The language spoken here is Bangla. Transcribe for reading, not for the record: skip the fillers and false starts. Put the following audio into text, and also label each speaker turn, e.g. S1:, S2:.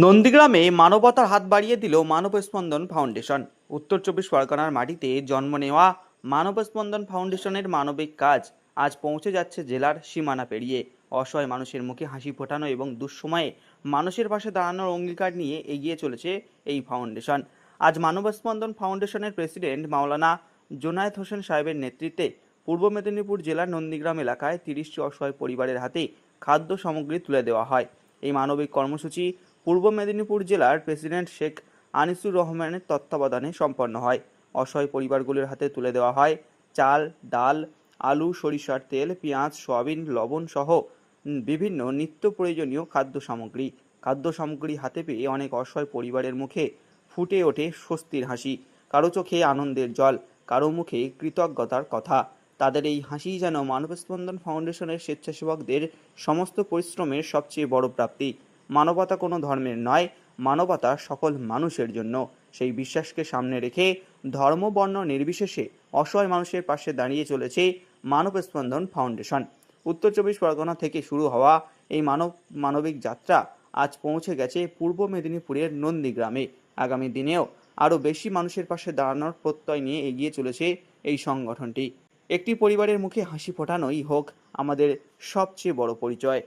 S1: নন্দীগ্রামে মানবতার হাত বাড়িয়ে দিল মানবস্পন্দন ফাউন্ডেশন। উত্তর চব্বিশ পরগনার মাটিতে জন্ম নেওয়া মানবস্পন্দন ফাউন্ডেশনের মানবিক কাজ আজ পৌঁছে যাচ্ছে জেলার সীমানা পেরিয়ে। অসহায় মানুষের মুখে হাসি ফোটানো এবং দুঃসময়ে মানুষের পাশে দাঁড়ানোর অঙ্গীকার নিয়ে এগিয়ে চলেছে এই ফাউন্ডেশন। আজ মানবস্পন্দন ফাউন্ডেশনের প্রেসিডেন্ট মাওলানা জোনায়েদ হোসেন সাহেবের নেতৃত্বে পূর্ব মেদিনীপুর জেলার নন্দীগ্রাম এলাকায় 30টি অসহায় পরিবারের হাতে খাদ্য সামগ্রী তুলে দেওয়া হয়। এই মানবিক কর্মসূচি পূর্ব মেদিনীপুর জেলার প্রেসিডেন্ট শেখ আনিসুর রহমানের তত্ত্বাবধানে সম্পন্ন হয়। অসহায় পরিবারগুলির হাতে তুলে দেওয়া হয় চাল, ডাল, আলু, সরিষার তেল, পেঁয়াজ, সয়াবিন, লবণ সহ বিভিন্ন নিত্য প্রয়োজনীয় খাদ্য সামগ্রী হাতে পেয়ে অনেক অসহায় পরিবারের মুখে ফুটে ওঠে স্বস্তির হাসি। কারো চোখে আনন্দের জল, কারো মুখে কৃতজ্ঞতার কথা। তাদের এই হাসি যেন মানবস্পন্দন ফাউন্ডেশনের স্বেচ্ছাসেবকদের সমস্ত পরিশ্রমের সবচেয়ে বড় প্রাপ্তি। মানবতা কোনো ধর্মের নয়, মানবতা সকল মানুষের জন্য। সেই বিশ্বাসকে সামনে রেখে ধর্ম বর্ণ নির্বিশেষে অসহায় মানুষের পাশে দাঁড়িয়ে চলেছে মানবস্পন্দন ফাউন্ডেশন। উত্তর চব্বিশ পরগনা থেকে শুরু হওয়া এই মানবিক যাত্রা আজ পৌঁছে গেছে পূর্ব মেদিনীপুরের নন্দীগ্রামে। আগামী দিনেও আরও বেশি মানুষের পাশে দাঁড়ানোর প্রত্যয় নিয়ে এগিয়ে চলেছে এই সংগঠনটি। একটি পরিবারের মুখে হাসি ফোটানোই হোক আমাদের সবচেয়ে বড় পরিচয়।